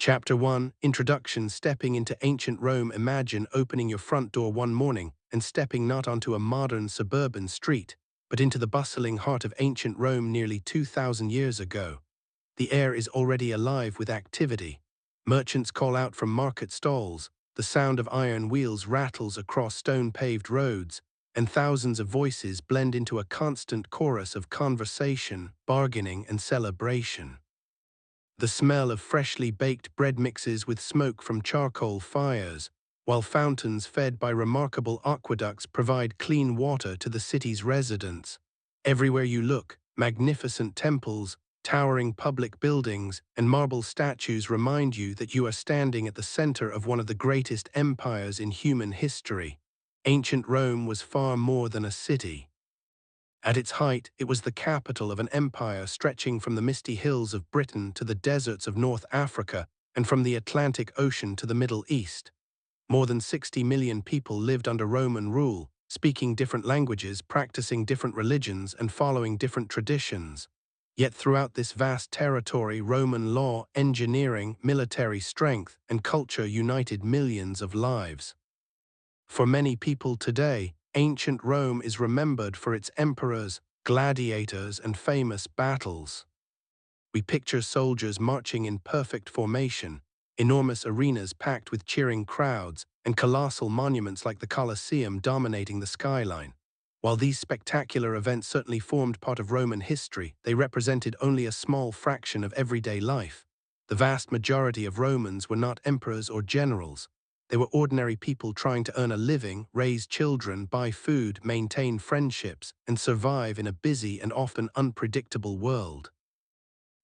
Chapter 1, Introduction. Stepping into ancient Rome. Imagine opening your front door one morning and stepping not onto a modern suburban street, but into the bustling heart of ancient Rome nearly 2,000 years ago. The air is already alive with activity. Merchants call out from market stalls, the sound of iron wheels rattles across stone-paved roads, and thousands of voices blend into a constant chorus of conversation, bargaining, and celebration. The smell of freshly baked bread mixes with smoke from charcoal fires, while fountains fed by remarkable aqueducts provide clean water to the city's residents. Everywhere you look, magnificent temples, towering public buildings, and marble statues remind you that you are standing at the center of one of the greatest empires in human history. Ancient Rome was far more than a city. At its height, it was the capital of an empire stretching from the misty hills of Britain to the deserts of North Africa and from the Atlantic Ocean to the Middle East. More than 60 million people lived under Roman rule, speaking different languages, practicing different religions, and following different traditions. Yet throughout this vast territory, Roman law, engineering, military strength, and culture united millions of lives. For many people today, ancient Rome is remembered for its emperors, gladiators, and famous battles. We picture soldiers marching in perfect formation, enormous arenas packed with cheering crowds, and colossal monuments like the Colosseum dominating the skyline. While these spectacular events certainly formed part of Roman history, they represented only a small fraction of everyday life. The vast majority of Romans were not emperors or generals. They were ordinary people trying to earn a living, raise children, buy food, maintain friendships, and survive in a busy and often unpredictable world.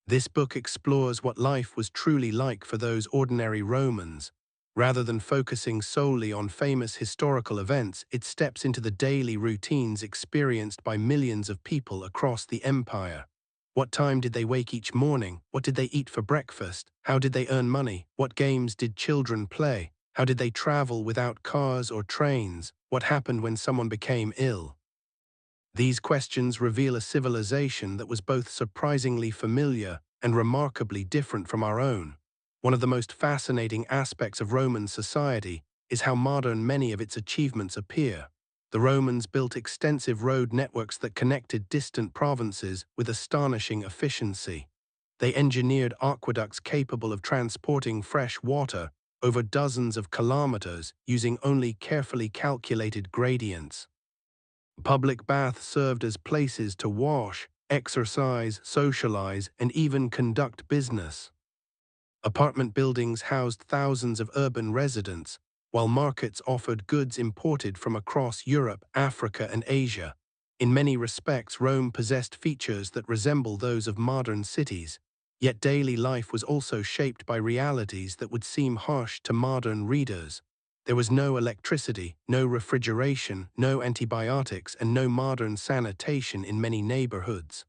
This book explores what life was truly like for those ordinary Romans. Rather than focusing solely on famous historical events, it steps into the daily routines experienced by millions of people across the empire. What time did they wake each morning? What did they eat for breakfast? How did they earn money? What games did children play? How did they travel without cars or trains? What happened when someone became ill? These questions reveal a civilization that was both surprisingly familiar and remarkably different from our own. One of the most fascinating aspects of Roman society is how modern many of its achievements appear. The Romans built extensive road networks that connected distant provinces with astonishing efficiency. They engineered aqueducts capable of transporting fresh water over dozens of kilometers using only carefully calculated gradients. Public baths served as places to wash, exercise, socialize, and even conduct business. Apartment buildings housed thousands of urban residents, while markets offered goods imported from across Europe, Africa, and Asia. In many respects, Rome possessed features that resemble those of modern cities, yet daily life was also shaped by realities that would seem harsh to modern readers. There was no electricity, no refrigeration, no antibiotics, and no modern sanitation in many neighborhoods.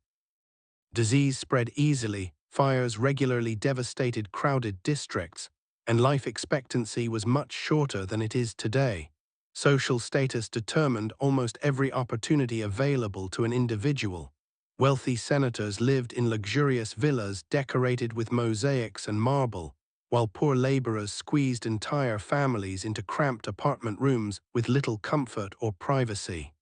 Disease spread easily, fires regularly devastated crowded districts, and life expectancy was much shorter than it is today. Social status determined almost every opportunity available to an individual. Wealthy senators lived in luxurious villas decorated with mosaics and marble, while poor laborers squeezed entire families into cramped apartment rooms with little comfort or privacy.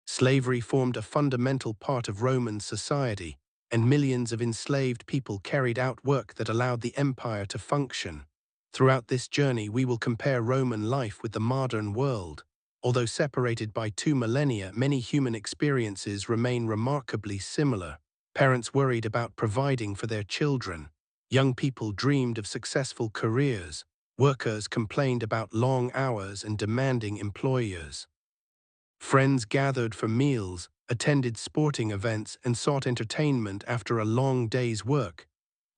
Slavery formed a fundamental part of Roman society, and millions of enslaved people carried out work that allowed the empire to function. Throughout this journey, we will compare Roman life with the modern world. Although separated by 2 millennia, many human experiences remain remarkably similar. Parents worried about providing for their children. Young people dreamed of successful careers. Workers complained about long hours and demanding employers. Friends gathered for meals, attended sporting events, and sought entertainment after a long day's work.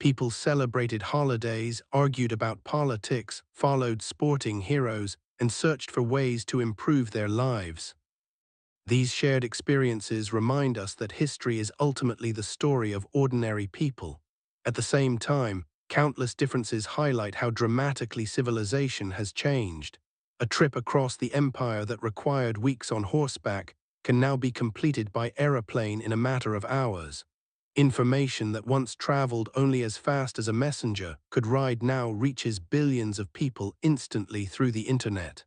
People celebrated holidays, argued about politics, followed sporting heroes, and searched for ways to improve their lives. These shared experiences remind us that history is ultimately the story of ordinary people. At the same time, countless differences highlight how dramatically civilization has changed. A trip across the empire that required weeks on horseback can now be completed by aeroplane in a matter of hours. Information that once traveled only as fast as a messenger could ride now reaches billions of people instantly through the internet.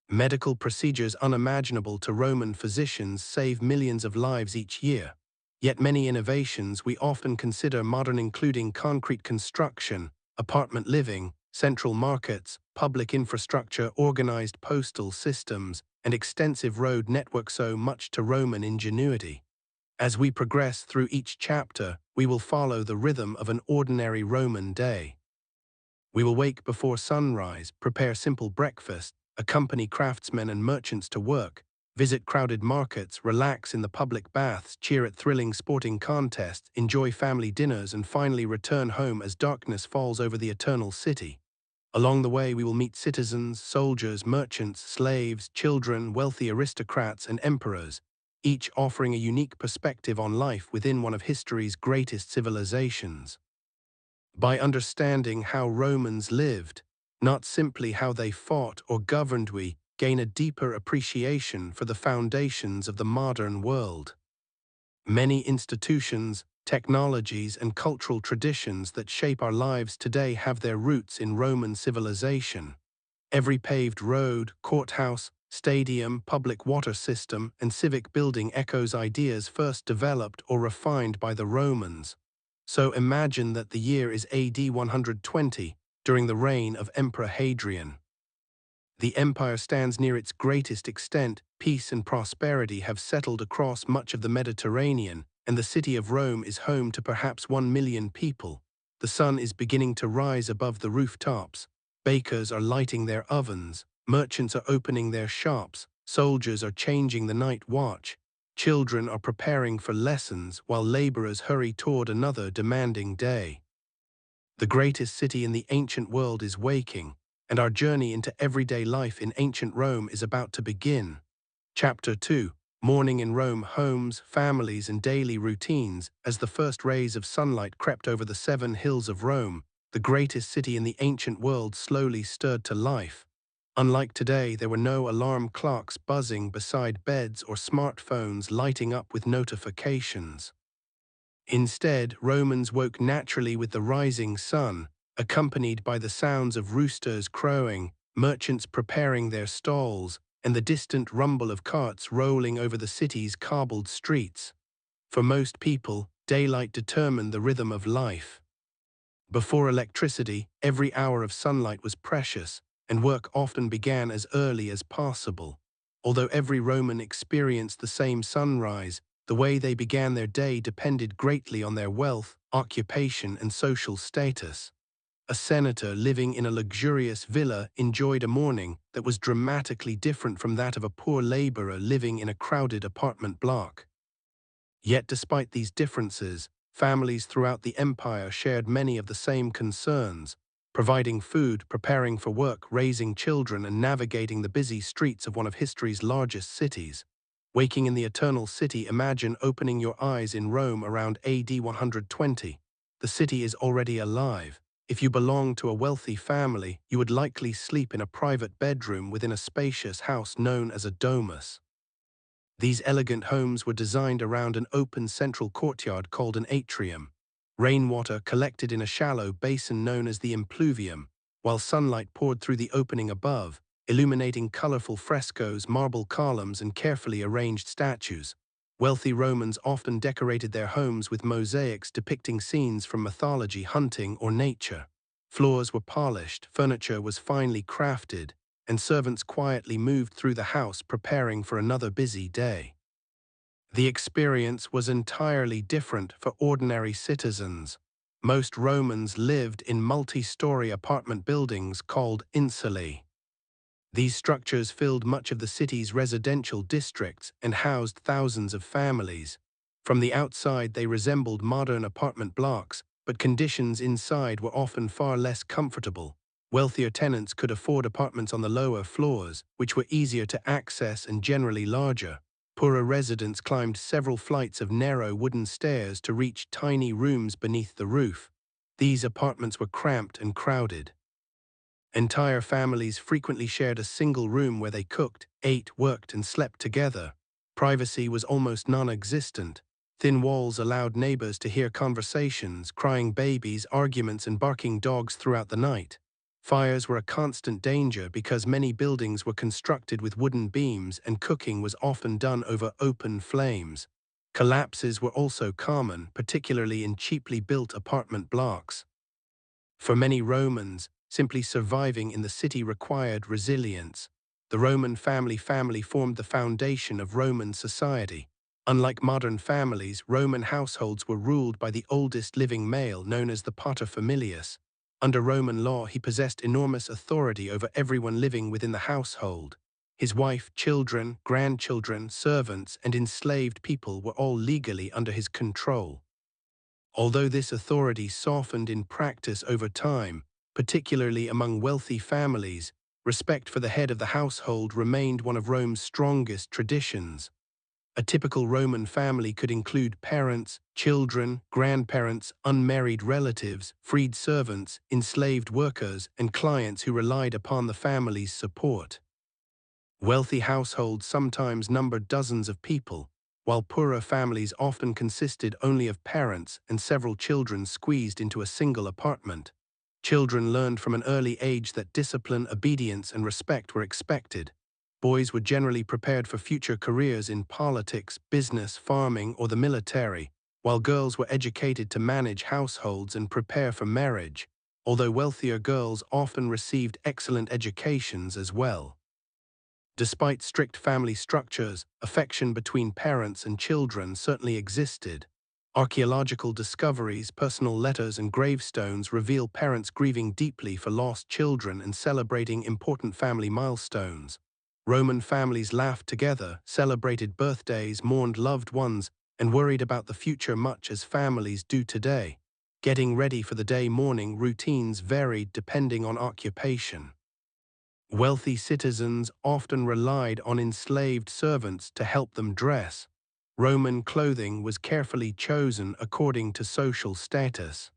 Medical procedures unimaginable to Roman physicians save millions of lives each year. Yet many innovations we often consider modern, including concrete construction, apartment living, central markets, public infrastructure, organized postal systems, and extensive road networks, owe much to Roman ingenuity. As we progress through each chapter, we will follow the rhythm of an ordinary Roman day. We will wake before sunrise, prepare simple breakfast, accompany craftsmen and merchants to work, visit crowded markets, relax in the public baths, cheer at thrilling sporting contests, enjoy family dinners, and finally return home as darkness falls over the eternal city. Along the way, we will meet citizens, soldiers, merchants, slaves, children, wealthy aristocrats, and emperors, each offering a unique perspective on life within one of history's greatest civilizations. By understanding how Romans lived, not simply how they fought or governed, we gain a deeper appreciation for the foundations of the modern world. Many institutions, technologies, and cultural traditions that shape our lives today have their roots in Roman civilization. Every paved road, courthouse, stadium, public water system, and civic building echoes ideas first developed or refined by the Romans. So imagine that the year is AD 120, during the reign of Emperor Hadrian. The empire stands near its greatest extent, peace and prosperity have settled across much of the Mediterranean, and the city of Rome is home to perhaps 1 million people. The sun is beginning to rise above the rooftops. Bakers are lighting their ovens, merchants are opening their shops, soldiers are changing the night watch, children are preparing for lessons while laborers hurry toward another demanding day. The greatest city in the ancient world is waking, and our journey into everyday life in ancient Rome is about to begin. Chapter 2: Morning in Rome. Homes, families, and daily routines. As the first rays of sunlight crept over the 7 hills of Rome, the greatest city in the ancient world slowly stirred to life. Unlike today, there were no alarm clocks buzzing beside beds or smartphones lighting up with notifications. Instead, Romans woke naturally with the rising sun, accompanied by the sounds of roosters crowing, merchants preparing their stalls, and the distant rumble of carts rolling over the city's cobbled streets. For most people, daylight determined the rhythm of life. Before electricity, every hour of sunlight was precious, and work often began as early as possible. Although every Roman experienced the same sunrise, the way they began their day depended greatly on their wealth, occupation, and social status. A senator living in a luxurious villa enjoyed a morning that was dramatically different from that of a poor laborer living in a crowded apartment block. Yet despite these differences, families throughout the empire shared many of the same concerns: providing food, preparing for work, raising children, and navigating the busy streets of one of history's largest cities. Waking in the eternal city. Imagine opening your eyes in Rome around AD 120. The city is already alive. If you belong to a wealthy family, you would likely sleep in a private bedroom within a spacious house known as a domus. These elegant homes were designed around an open central courtyard called an atrium. Rainwater collected in a shallow basin known as the impluvium, while sunlight poured through the opening above, illuminating colorful frescoes, marble columns, and carefully arranged statues. Wealthy Romans often decorated their homes with mosaics depicting scenes from mythology, hunting, or nature. Floors were polished, furniture was finely crafted, and servants quietly moved through the house preparing for another busy day. The experience was entirely different for ordinary citizens. Most Romans lived in multi-story apartment buildings called insulae. These structures filled much of the city's residential districts and housed thousands of families. From the outside, they resembled modern apartment blocks, but conditions inside were often far less comfortable. Wealthier tenants could afford apartments on the lower floors, which were easier to access and generally larger. Poorer residents climbed several flights of narrow wooden stairs to reach tiny rooms beneath the roof. These apartments were cramped and crowded. Entire families frequently shared a single room where they cooked, ate, worked, and slept together. Privacy was almost non-existent. Thin walls allowed neighbors to hear conversations, crying babies, arguments, and barking dogs throughout the night. Fires were a constant danger because many buildings were constructed with wooden beams and cooking was often done over open flames. Collapses were also common, particularly in cheaply built apartment blocks. For many Romans, simply surviving in the city required resilience. The Roman family formed the foundation of Roman society. Unlike modern families, Roman households were ruled by the oldest living male, known as the paterfamilias. Under Roman law, he possessed enormous authority over everyone living within the household. His wife, children, grandchildren, servants, and enslaved people were all legally under his control. Although this authority softened in practice over time, particularly among wealthy families, respect for the head of the household remained one of Rome's strongest traditions. A typical Roman family could include parents, children, grandparents, unmarried relatives, freed servants, enslaved workers, and clients who relied upon the family's support. Wealthy households sometimes numbered dozens of people, while poorer families often consisted only of parents and several children squeezed into a single apartment. Children learned from an early age that discipline, obedience, and respect were expected. Boys were generally prepared for future careers in politics, business, farming, or the military, while girls were educated to manage households and prepare for marriage, although wealthier girls often received excellent educations as well. Despite strict family structures, affection between parents and children certainly existed. Archaeological discoveries, personal letters, and gravestones reveal parents grieving deeply for lost children and celebrating important family milestones. Roman families laughed together, celebrated birthdays, mourned loved ones, and worried about the future much as families do today. Getting ready for the day morning routines varied depending on occupation. Wealthy citizens often relied on enslaved servants to help them dress. Roman clothing was carefully chosen according to social status.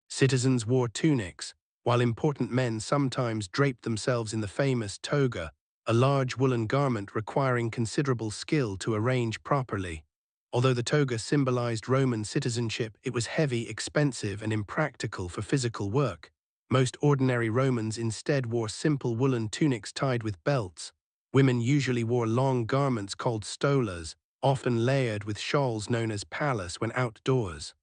Citizens wore tunics, while important men sometimes draped themselves in the famous toga, a large woolen garment requiring considerable skill to arrange properly. Although the toga symbolized Roman citizenship, it was heavy, expensive, and impractical for physical work. Most ordinary Romans instead wore simple woolen tunics tied with belts. Women usually wore long garments called stolas, often layered with shawls known as pallas when outdoors.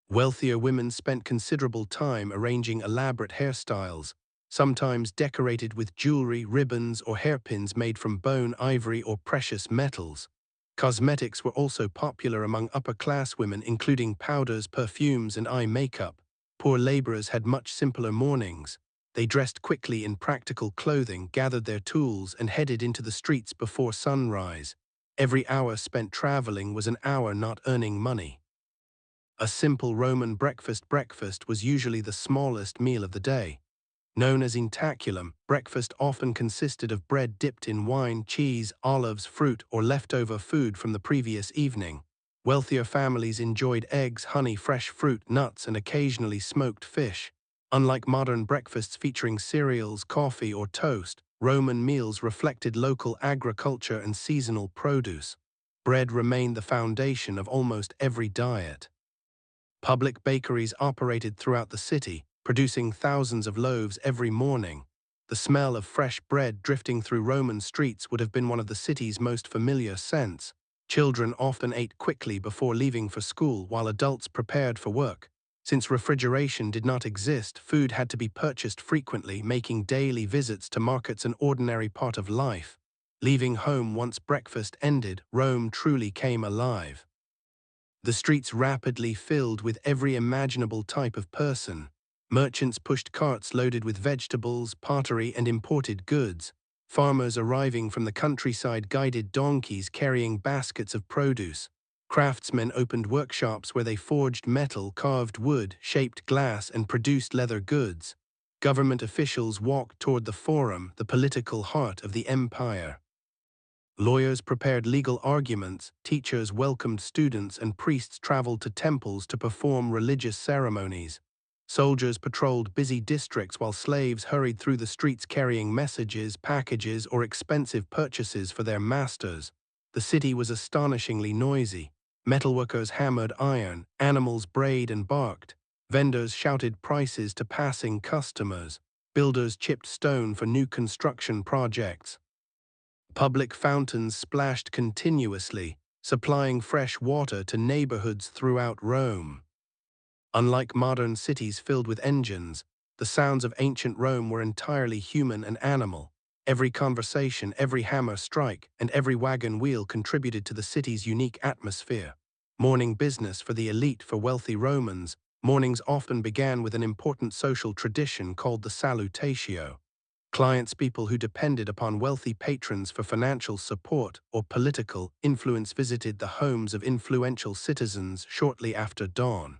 Wealthier women spent considerable time arranging elaborate hairstyles, sometimes decorated with jewelry, ribbons, or hairpins made from bone, ivory, or precious metals. Cosmetics were also popular among upper-class women, including powders, perfumes, and eye makeup. Poor laborers had much simpler mornings. They dressed quickly in practical clothing, gathered their tools, and headed into the streets before sunrise. Every hour spent traveling was an hour not earning money. A simple Roman breakfast was usually the smallest meal of the day. Known as intaculum, breakfast often consisted of bread dipped in wine, cheese, olives, fruit, or leftover food from the previous evening. Wealthier families enjoyed eggs, honey, fresh fruit, nuts, and occasionally smoked fish. Unlike modern breakfasts featuring cereals, coffee, or toast, Roman meals reflected local agriculture and seasonal produce. Bread remained the foundation of almost every diet. Public bakeries operated throughout the city, producing thousands of loaves every morning. The smell of fresh bread drifting through Roman streets would have been one of the city's most familiar scents. Children often ate quickly before leaving for school while adults prepared for work. Since refrigeration did not exist, food had to be purchased frequently, making daily visits to markets an ordinary part of life. Leaving home once breakfast ended, Rome truly came alive. The streets rapidly filled with every imaginable type of person. Merchants pushed carts loaded with vegetables, pottery, and imported goods. Farmers arriving from the countryside guided donkeys carrying baskets of produce. Craftsmen opened workshops where they forged metal, carved wood, shaped glass, and produced leather goods. Government officials walked toward the Forum, the political heart of the empire. Lawyers prepared legal arguments, teachers welcomed students, and priests traveled to temples to perform religious ceremonies. Soldiers patrolled busy districts while slaves hurried through the streets carrying messages, packages, or expensive purchases for their masters. The city was astonishingly noisy. Metalworkers hammered iron, animals brayed and barked, vendors shouted prices to passing customers, builders chipped stone for new construction projects. Public fountains splashed continuously, supplying fresh water to neighborhoods throughout Rome. Unlike modern cities filled with engines, the sounds of ancient Rome were entirely human and animal. Every conversation, every hammer strike, and every wagon wheel contributed to the city's unique atmosphere. Morning business for the elite. For wealthy Romans, mornings often began with an important social tradition called the salutatio. Clients, people who depended upon wealthy patrons for financial support or political influence, visited the homes of influential citizens shortly after dawn.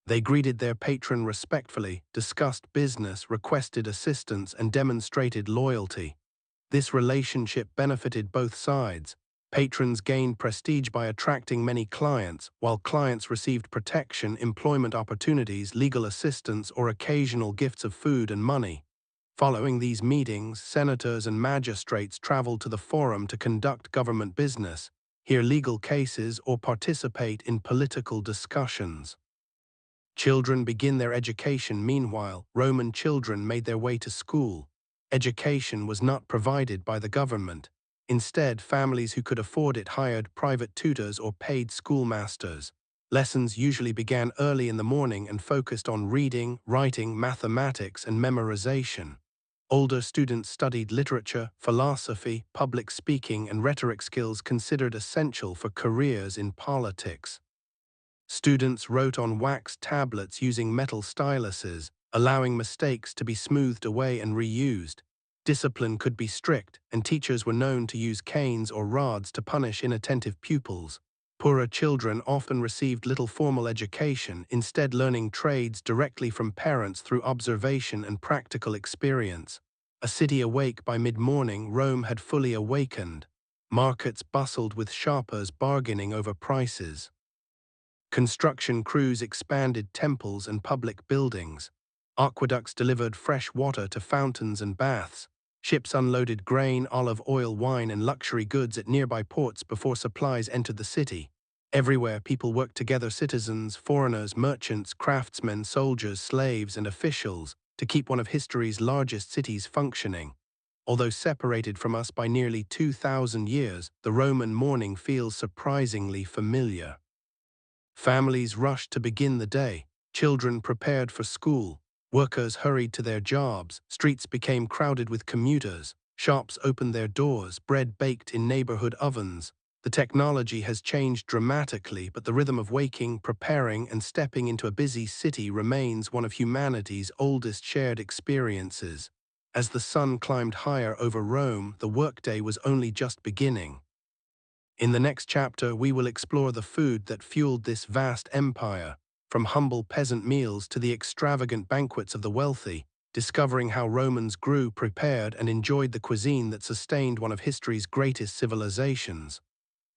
They greeted their patron respectfully, discussed business, requested assistance, and demonstrated loyalty. This relationship benefited both sides. Patrons gained prestige by attracting many clients, while clients received protection, employment opportunities, legal assistance, or occasional gifts of food and money. Following these meetings, senators and magistrates traveled to the forum to conduct government business, hear legal cases, or participate in political discussions. Children begin their education. Meanwhile, Roman children made their way to school. Education was not provided by the government. Instead, families who could afford it hired private tutors or paid schoolmasters. Lessons usually began early in the morning and focused on reading, writing, mathematics, and memorization. Older students studied literature, philosophy, public speaking, and rhetoric, skills considered essential for careers in politics. Students wrote on wax tablets using metal styluses, allowing mistakes to be smoothed away and reused. Discipline could be strict, and teachers were known to use canes or rods to punish inattentive pupils. Poorer children often received little formal education, instead learning trades directly from parents through observation and practical experience. A city awake by mid-morning, Rome had fully awakened. Markets bustled with shoppers bargaining over prices. Construction crews expanded temples and public buildings. Aqueducts delivered fresh water to fountains and baths. Ships unloaded grain, olive oil, wine, and luxury goods at nearby ports before supplies entered the city. Everywhere, people worked together, citizens, foreigners, merchants, craftsmen, soldiers, slaves, and officials, to keep one of history's largest cities functioning. Although separated from us by nearly 2,000 years, the Roman morning feels surprisingly familiar. Families rushed to begin the day. Children prepared for school. Workers hurried to their jobs. Streets became crowded with commuters. Shops opened their doors, bread baked in neighborhood ovens. The technology has changed dramatically, but the rhythm of waking, preparing, and stepping into a busy city remains one of humanity's oldest shared experiences. As the sun climbed higher over Rome, the workday was only just beginning. In the next chapter, we will explore the food that fueled this vast empire, from humble peasant meals to the extravagant banquets of the wealthy, discovering how Romans grew, prepared, and enjoyed the cuisine that sustained one of history's greatest civilizations.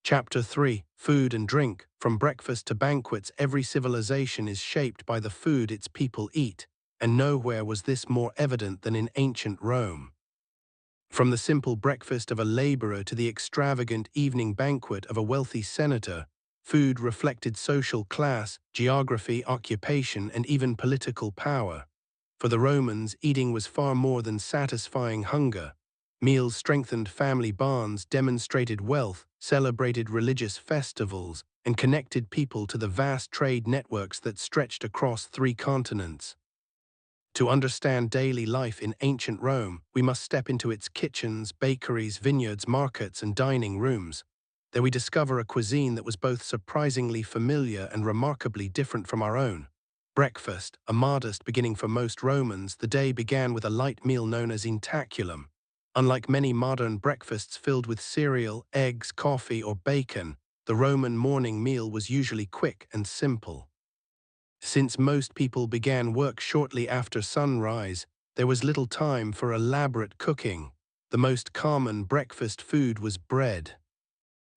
Chapter 3: Food and Drink. From breakfast to banquets, every civilization is shaped by the food its people eat, and nowhere was this more evident than in ancient Rome. From the simple breakfast of a laborer to the extravagant evening banquet of a wealthy senator, food reflected social class, geography, occupation, and even political power. For the Romans, eating was far more than satisfying hunger. Meals strengthened family bonds, demonstrated wealth, celebrated religious festivals, and connected people to the vast trade networks that stretched across 3 continents. To understand daily life in ancient Rome, we must step into its kitchens, bakeries, vineyards, markets, and dining rooms. There we discover a cuisine that was both surprisingly familiar and remarkably different from our own. Breakfast, a modest beginning for most Romans, the day began with a light meal known as intaculum. Unlike many modern breakfasts filled with cereal, eggs, coffee, or bacon, the Roman morning meal was usually quick and simple. Since most people began work shortly after sunrise, there was little time for elaborate cooking. The most common breakfast food was bread.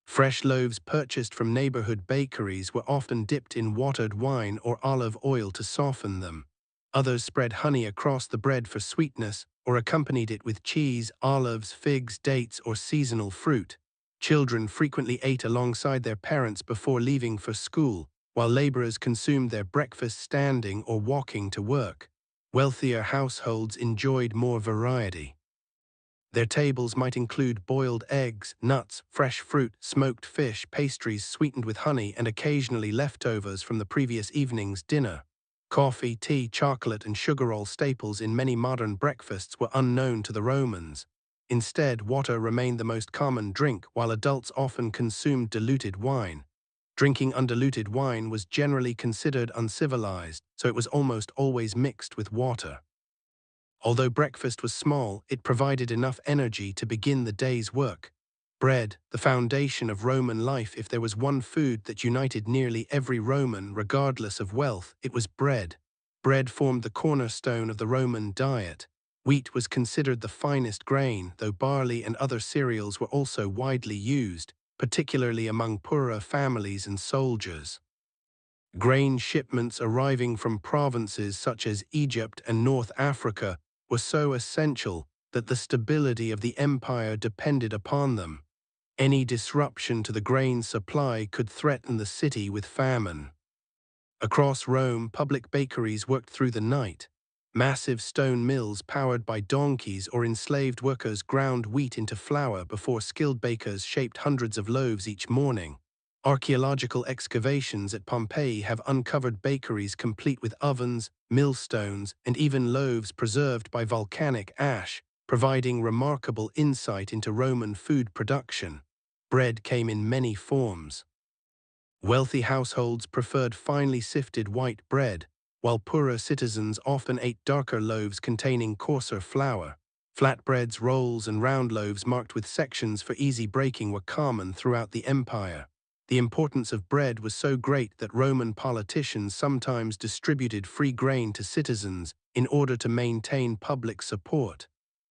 Fresh loaves purchased from neighborhood bakeries were often dipped in watered wine or olive oil to soften them. Others spread honey across the bread for sweetness, or accompanied it with cheese, olives, figs, dates, or seasonal fruit. Children frequently ate alongside their parents before leaving for school, while laborers consumed their breakfast standing or walking to work. Wealthier households enjoyed more variety. Their tables might include boiled eggs, nuts, fresh fruit, smoked fish, pastries sweetened with honey, and occasionally leftovers from the previous evening's dinner. Coffee, tea, chocolate, and sugar roll staples in many modern breakfasts were unknown to the Romans. Instead, water remained the most common drink, while adults often consumed diluted wine. Drinking undiluted wine was generally considered uncivilized, so it was almost always mixed with water. Although breakfast was small, it provided enough energy to begin the day's work. Bread, the foundation of Roman life. If there was one food that united nearly every Roman, regardless of wealth, it was bread. Bread formed the cornerstone of the Roman diet. Wheat was considered the finest grain, though barley and other cereals were also widely used, particularly among poorer families and soldiers. Grain shipments arriving from provinces such as Egypt and North Africa were so essential that the stability of the empire depended upon them. Any disruption to the grain supply could threaten the city with famine. Across Rome, public bakeries worked through the night. Massive stone mills powered by donkeys or enslaved workers ground wheat into flour before skilled bakers shaped hundreds of loaves each morning. Archaeological excavations at Pompeii have uncovered bakeries complete with ovens, millstones, and even loaves preserved by volcanic ash, providing remarkable insight into Roman food production. Bread came in many forms. Wealthy households preferred finely sifted white bread, while poorer citizens often ate darker loaves containing coarser flour. Flatbreads, rolls, and round loaves marked with sections for easy breaking were common throughout the empire. The importance of bread was so great that Roman politicians sometimes distributed free grain to citizens in order to maintain public support.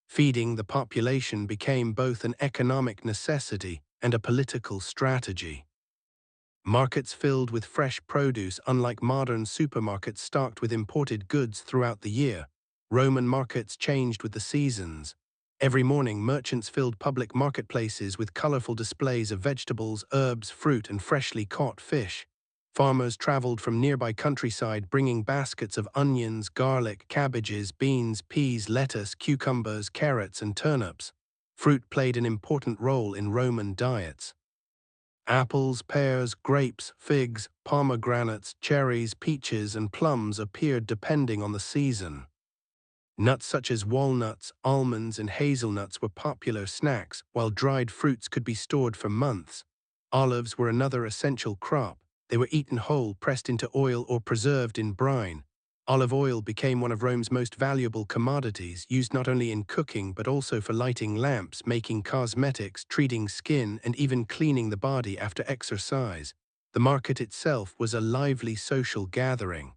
Feeding the population became both an economic necessity and a political strategy. Markets filled with fresh produce, unlike modern supermarkets stocked with imported goods throughout the year. Roman markets changed with the seasons. Every morning, merchants filled public marketplaces with colorful displays of vegetables, herbs, fruit, and freshly caught fish. Farmers traveled from nearby countryside bringing baskets of onions, garlic, cabbages, beans, peas, lettuce, cucumbers, carrots, and turnips. Fruit played an important role in Roman diets. Apples, pears, grapes, figs, pomegranates, cherries, peaches, and plums appeared depending on the season. Nuts such as walnuts, almonds, and hazelnuts were popular snacks, while dried fruits could be stored for months. Olives were another essential crop. They were eaten whole, pressed into oil, or preserved in brine. Olive oil became one of Rome's most valuable commodities, used not only in cooking but also for lighting lamps, making cosmetics, treating skin, and even cleaning the body after exercise. The market itself was a lively social gathering.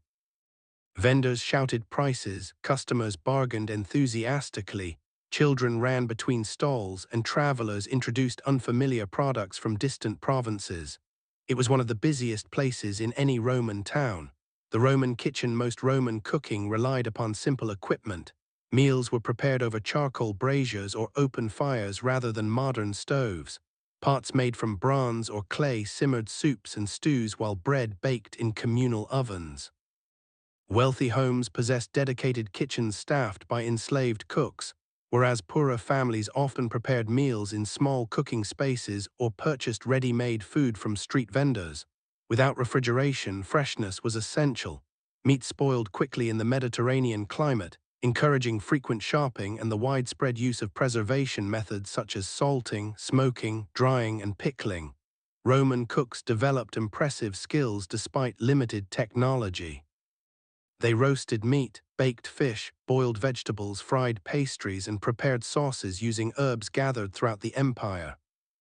Vendors shouted prices, customers bargained enthusiastically, children ran between stalls, and travelers introduced unfamiliar products from distant provinces. It was one of the busiest places in any Roman town. The Roman kitchen, most Roman cooking relied upon simple equipment. Meals were prepared over charcoal braziers or open fires rather than modern stoves. Pots made from bronze or clay simmered soups and stews while bread baked in communal ovens. Wealthy homes possessed dedicated kitchens staffed by enslaved cooks, whereas poorer families often prepared meals in small cooking spaces or purchased ready-made food from street vendors. Without refrigeration, freshness was essential. Meat spoiled quickly in the Mediterranean climate, encouraging frequent shopping and the widespread use of preservation methods such as salting, smoking, drying, and pickling. Roman cooks developed impressive skills despite limited technology. They roasted meat, baked fish, boiled vegetables, fried pastries, and prepared sauces using herbs gathered throughout the empire.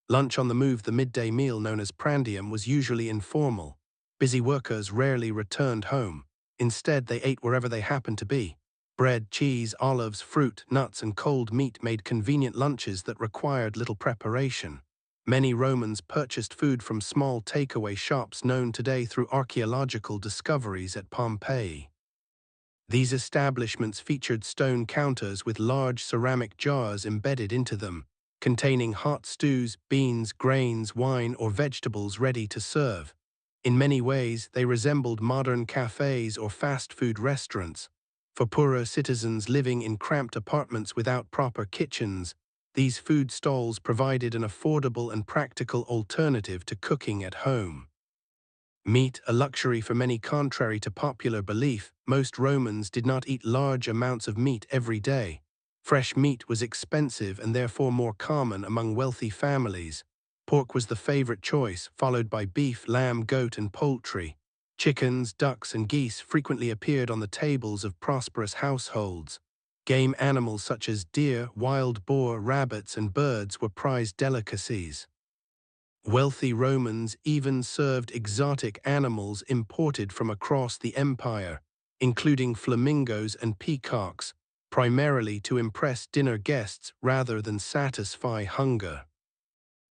Lunch on the move, the midday meal known as prandium, was usually informal. Busy workers rarely returned home. Instead, they ate wherever they happened to be. Bread, cheese, olives, fruit, nuts, and cold meat made convenient lunches that required little preparation. Many Romans purchased food from small takeaway shops known today through archaeological discoveries at Pompeii. These establishments featured stone counters with large ceramic jars embedded into them. containing hot stews, beans, grains, wine, or vegetables ready to serve. In many ways, they resembled modern cafes or fast food restaurants. For poorer citizens living in cramped apartments without proper kitchens, these food stalls provided an affordable and practical alternative to cooking at home. Meat, a luxury for many contrary to popular belief, most Romans did not eat large amounts of meat every day. Fresh meat was expensive and therefore more common among wealthy families. Pork was the favorite choice, followed by beef, lamb, goat, and poultry. Chickens, ducks, and geese frequently appeared on the tables of prosperous households. Game animals such as deer, wild boar, rabbits, and birds were prized delicacies. Wealthy Romans even served exotic animals imported from across the empire, including flamingos and peacocks, primarily to impress dinner guests rather than satisfy hunger.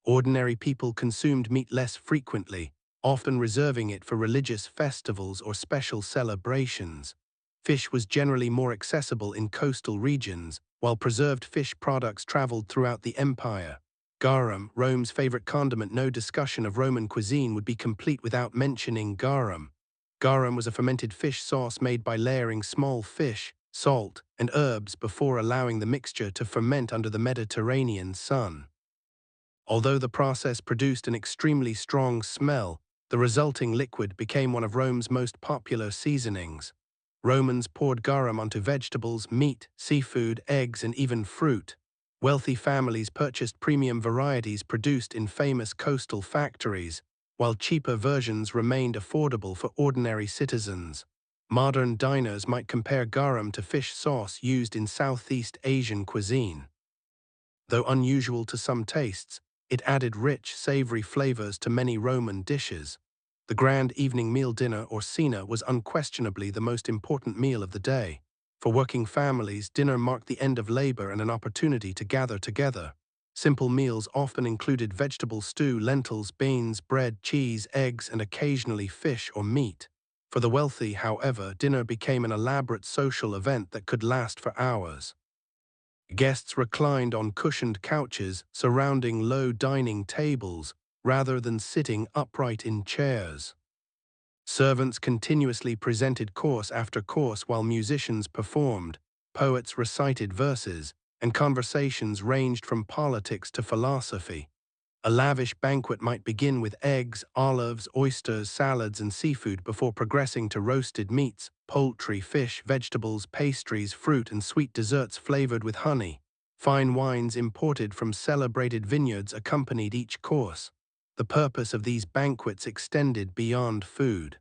Ordinary people consumed meat less frequently, often reserving it for religious festivals or special celebrations. Fish was generally more accessible in coastal regions, while preserved fish products traveled throughout the empire. Garum, Rome's favorite condiment. No discussion of Roman cuisine would be complete without mentioning garum. Garum was a fermented fish sauce made by layering small fish, salt, and herbs before allowing the mixture to ferment under the Mediterranean sun. Although the process produced an extremely strong smell, the resulting liquid became one of Rome's most popular seasonings. Romans poured garum onto vegetables, meat, seafood, eggs, and even fruit. Wealthy families purchased premium varieties produced in famous coastal factories, while cheaper versions remained affordable for ordinary citizens. Modern diners might compare garum to fish sauce used in Southeast Asian cuisine. Though unusual to some tastes, it added rich, savory flavors to many Roman dishes. The grand evening meal, dinner or cena, was unquestionably the most important meal of the day. For working families, dinner marked the end of labor and an opportunity to gather together. Simple meals often included vegetable stew, lentils, beans, bread, cheese, eggs, and occasionally fish or meat. For the wealthy, however, dinner became an elaborate social event that could last for hours. Guests reclined on cushioned couches surrounding low dining tables rather than sitting upright in chairs. Servants continuously presented course after course while musicians performed, poets recited verses, and conversations ranged from politics to philosophy. A lavish banquet might begin with eggs, olives, oysters, salads, and seafood before progressing to roasted meats, poultry, fish, vegetables, pastries, fruit, and sweet desserts flavored with honey. Fine wines imported from celebrated vineyards accompanied each course. The purpose of these banquets extended beyond food.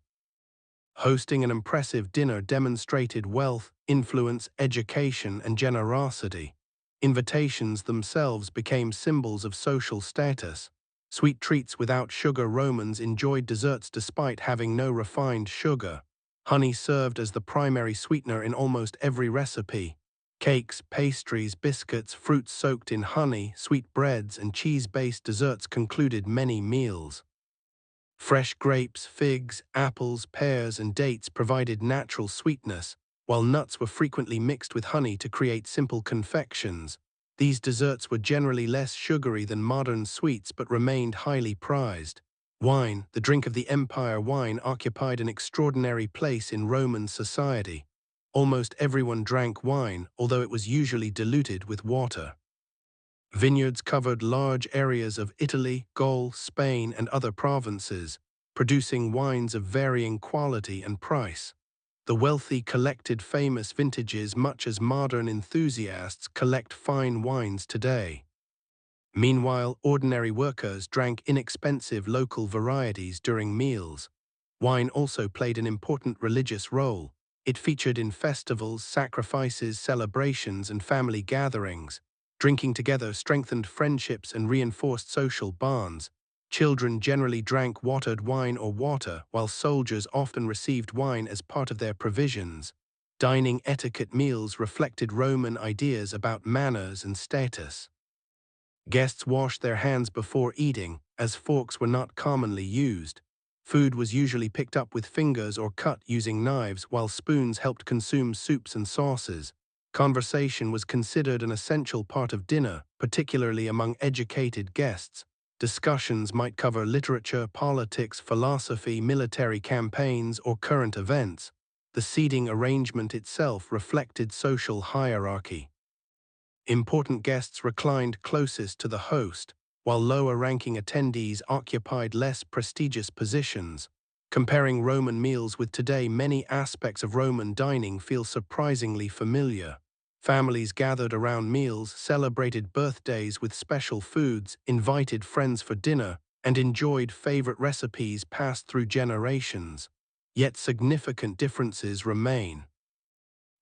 Hosting an impressive dinner demonstrated wealth, influence, education, and generosity. Invitations themselves became symbols of social status. Sweet treats without sugar. Romans enjoyed desserts despite having no refined sugar. Honey served as the primary sweetener in almost every recipe. Cakes, pastries, biscuits, fruits soaked in honey, sweet breads, and cheese-based desserts concluded many meals. Fresh grapes, figs, apples, pears, and dates provided natural sweetness, while nuts were frequently mixed with honey to create simple confections. These desserts were generally less sugary than modern sweets but remained highly prized. Wine, the drink of the empire. Wine occupied an extraordinary place in Roman society. Almost everyone drank wine, although it was usually diluted with water. Vineyards covered large areas of Italy, Gaul, Spain, and other provinces, producing wines of varying quality and price. The wealthy collected famous vintages much as modern enthusiasts collect fine wines today. Meanwhile, ordinary workers drank inexpensive local varieties during meals. Wine also played an important religious role. It featured in festivals, sacrifices, celebrations, and family gatherings. Drinking together strengthened friendships and reinforced social bonds. Children generally drank watered wine or water, while soldiers often received wine as part of their provisions. Dining etiquette. Meals reflected Roman ideas about manners and status. Guests washed their hands before eating, as forks were not commonly used. Food was usually picked up with fingers or cut using knives, while spoons helped consume soups and sauces. Conversation was considered an essential part of dinner, particularly among educated guests. Discussions might cover literature, politics, philosophy, military campaigns, or current events. The seating arrangement itself reflected social hierarchy. Important guests reclined closest to the host, while lower-ranking attendees occupied less prestigious positions. Comparing Roman meals with today, many aspects of Roman dining feel surprisingly familiar. Families gathered around meals, celebrated birthdays with special foods, invited friends for dinner, and enjoyed favorite recipes passed through generations. Yet significant differences remain.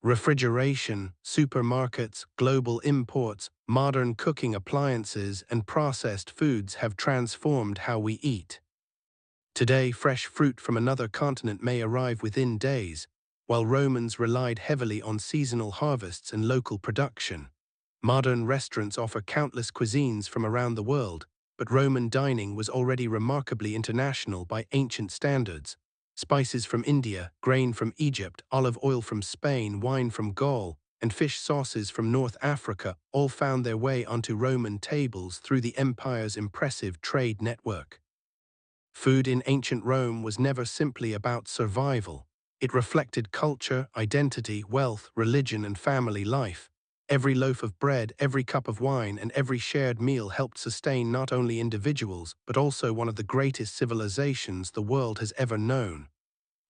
Refrigeration, supermarkets, global imports, modern cooking appliances, and processed foods have transformed how we eat. Today, fresh fruit from another continent may arrive within days, while Romans relied heavily on seasonal harvests and local production. Modern restaurants offer countless cuisines from around the world, but Roman dining was already remarkably international by ancient standards. Spices from India, grain from Egypt, olive oil from Spain, wine from Gaul, and fish sauces from North Africa all found their way onto Roman tables through the empire's impressive trade network. Food in ancient Rome was never simply about survival. It reflected culture, identity, wealth, religion, and family life. Every loaf of bread, every cup of wine, and every shared meal helped sustain not only individuals, but also one of the greatest civilizations the world has ever known.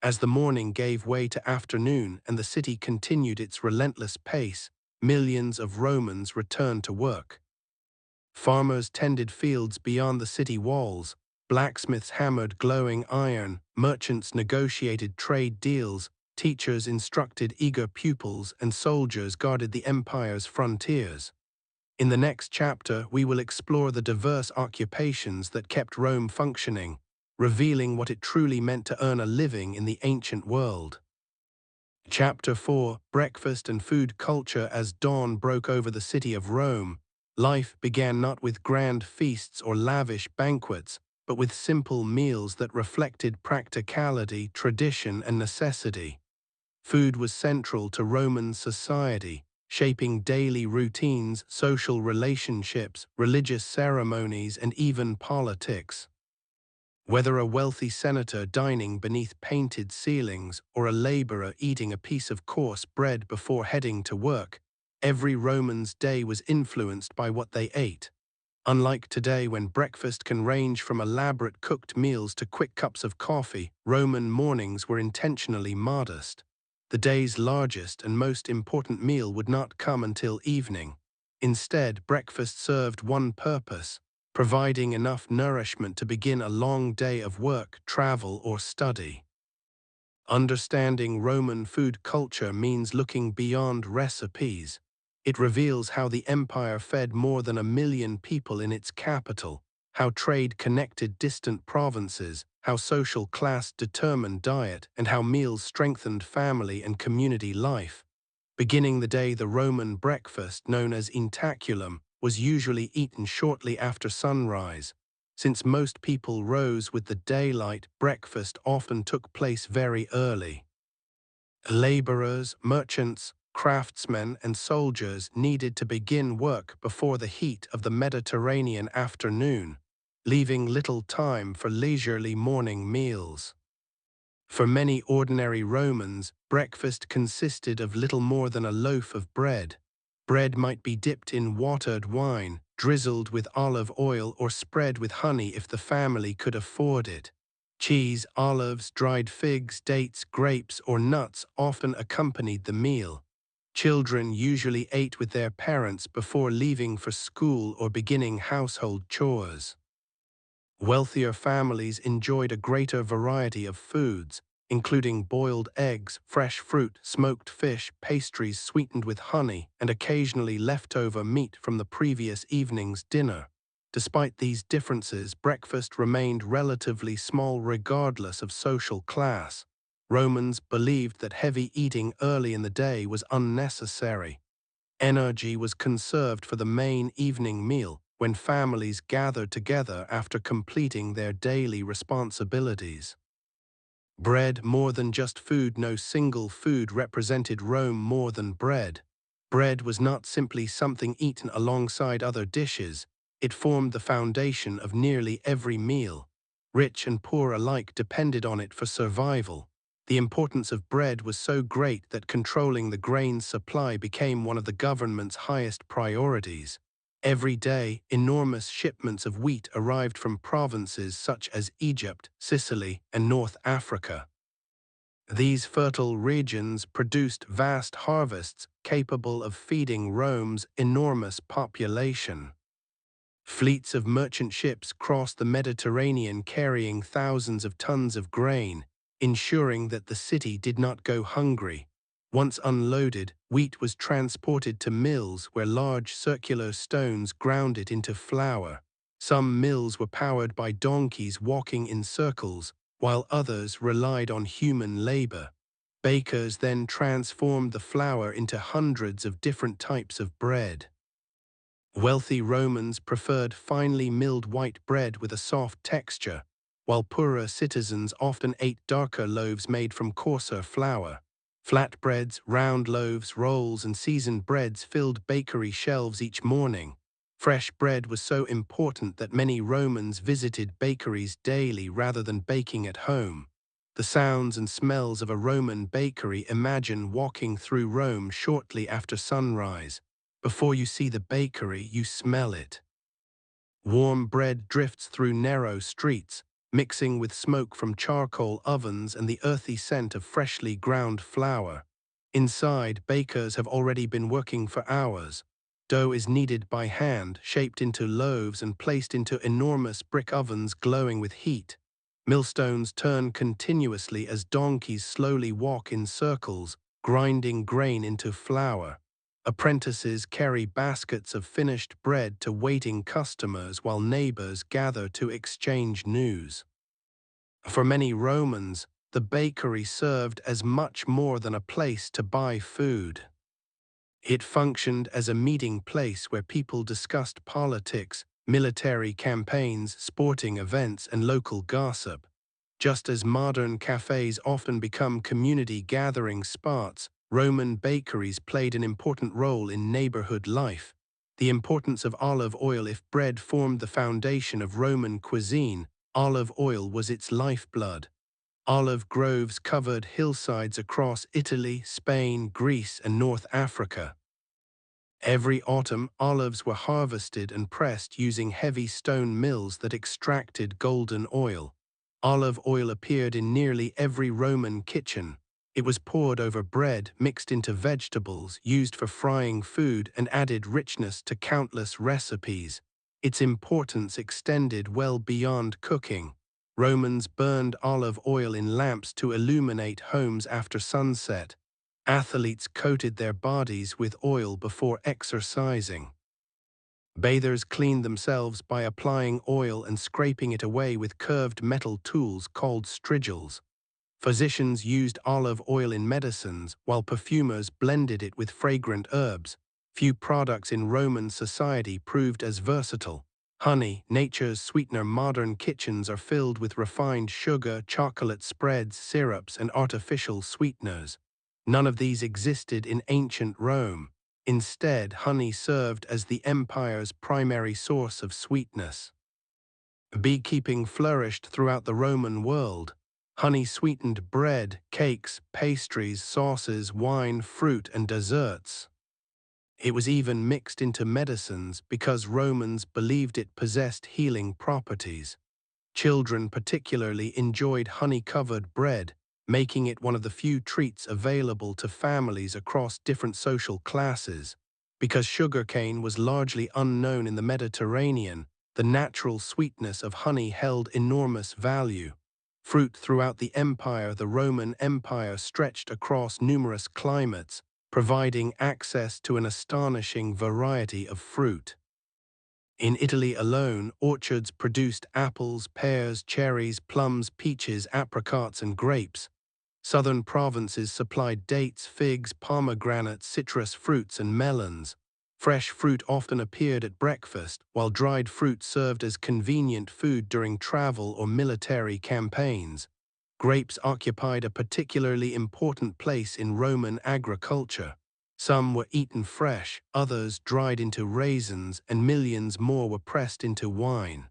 As the morning gave way to afternoon and the city continued its relentless pace, millions of Romans returned to work. Farmers tended fields beyond the city walls, blacksmiths hammered glowing iron, merchants negotiated trade deals, teachers instructed eager pupils, and soldiers guarded the empire's frontiers. In the next chapter, we will explore the diverse occupations that kept Rome functioning, revealing what it truly meant to earn a living in the ancient world. Chapter 4: Breakfast and Food Culture. As dawn broke over the city of Rome, life began not with grand feasts or lavish banquets, but with simple meals that reflected practicality, tradition, and necessity. Food was central to Roman society, shaping daily routines, social relationships, religious ceremonies, and even politics. Whether a wealthy senator dining beneath painted ceilings or a laborer eating a piece of coarse bread before heading to work, every Roman's day was influenced by what they ate. Unlike today, when breakfast can range from elaborate cooked meals to quick cups of coffee, Roman mornings were intentionally modest. The day's largest and most important meal would not come until evening. Instead, breakfast served one purpose: providing enough nourishment to begin a long day of work, travel, or study. Understanding Roman food culture means looking beyond recipes. It reveals how the empire fed more than 1 million people in its capital, how trade connected distant provinces, how social class determined diet, and how meals strengthened family and community life. Beginning the day, the Roman breakfast, known as intaculum, was usually eaten shortly after sunrise. Since most people rose with the daylight, breakfast often took place very early. Laborers, merchants, craftsmen, and soldiers needed to begin work before the heat of the Mediterranean afternoon, leaving little time for leisurely morning meals. For many ordinary Romans, breakfast consisted of little more than a loaf of bread. Bread might be dipped in watered wine, drizzled with olive oil, or spread with honey if the family could afford it. Cheese, olives, dried figs, dates, grapes, or nuts often accompanied the meal. Children usually ate with their parents before leaving for school or beginning household chores. Wealthier families enjoyed a greater variety of foods, including boiled eggs, fresh fruit, smoked fish, pastries sweetened with honey, and occasionally leftover meat from the previous evening's dinner. Despite these differences, breakfast remained relatively small regardless of social class. Romans believed that heavy eating early in the day was unnecessary. Energy was conserved for the main evening meal, when families gathered together after completing their daily responsibilities. Bread more than just food. No single food represented Rome more than bread. Bread was not simply something eaten alongside other dishes, it formed the foundation of nearly every meal. Rich and poor alike depended on it for survival. The importance of bread was so great that controlling the grain supply became one of the government's highest priorities. Every day, enormous shipments of wheat arrived from provinces such as Egypt, Sicily, and North Africa. These fertile regions produced vast harvests capable of feeding Rome's enormous population. Fleets of merchant ships crossed the Mediterranean carrying thousands of tons of grain, ensuring that the city did not go hungry. Once unloaded, wheat was transported to mills where large circular stones ground it into flour. Some mills were powered by donkeys walking in circles, while others relied on human labor. Bakers then transformed the flour into hundreds of different types of bread. Wealthy Romans preferred finely milled white bread with a soft texture, while poorer citizens often ate darker loaves made from coarser flour. Flatbreads, round loaves, rolls, and seasoned breads filled bakery shelves each morning. Fresh bread was so important that many Romans visited bakeries daily rather than baking at home. The sounds and smells of a Roman bakery. Imagine walking through Rome shortly after sunrise. Before you see the bakery, you smell it. Warm bread drifts through narrow streets, mixing with smoke from charcoal ovens and the earthy scent of freshly ground flour. Inside, bakers have already been working for hours. Dough is kneaded by hand, shaped into loaves and placed into enormous brick ovens glowing with heat. Millstones turn continuously as donkeys slowly walk in circles, grinding grain into flour. Apprentices carry baskets of finished bread to waiting customers while neighbors gather to exchange news. For many Romans, the bakery served as much more than a place to buy food. It functioned as a meeting place where people discussed politics, military campaigns, sporting events, and local gossip. Just as modern cafes often become community gathering spots, Roman bakeries played an important role in neighborhood life. The importance of olive oil. If bread formed the foundation of Roman cuisine, olive oil was its lifeblood. Olive groves covered hillsides across Italy, Spain, Greece, and North Africa. Every autumn, olives were harvested and pressed using heavy stone mills that extracted golden oil. Olive oil appeared in nearly every Roman kitchen. It was poured over bread, mixed into vegetables, used for frying food, and added richness to countless recipes. Its importance extended well beyond cooking. Romans burned olive oil in lamps to illuminate homes after sunset. Athletes coated their bodies with oil before exercising. Bathers cleaned themselves by applying oil and scraping it away with curved metal tools called strigils. Physicians used olive oil in medicines, while perfumers blended it with fragrant herbs. Few products in Roman society proved as versatile. Honey, nature's sweetener. Modern kitchens are filled with refined sugar, chocolate spreads, syrups, and artificial sweeteners. None of these existed in ancient Rome. Instead, honey served as the empire's primary source of sweetness. Beekeeping flourished throughout the Roman world. Honey sweetened bread, cakes, pastries, sauces, wine, fruit, and desserts. It was even mixed into medicines because Romans believed it possessed healing properties. Children particularly enjoyed honey-covered bread, making it one of the few treats available to families across different social classes. Because sugarcane was largely unknown in the Mediterranean, the natural sweetness of honey held enormous value. Fruit. Throughout the empire, the Roman Empire stretched across numerous climates, providing access to an astonishing variety of fruit. In Italy alone, orchards produced apples, pears, cherries, plums, peaches, apricots, and grapes. Southern provinces supplied dates, figs, pomegranates, citrus fruits, and melons. Fresh fruit often appeared at breakfast, while dried fruit served as convenient food during travel or military campaigns. Grapes occupied a particularly important place in Roman agriculture. Some were eaten fresh, others dried into raisins, and millions more were pressed into wine.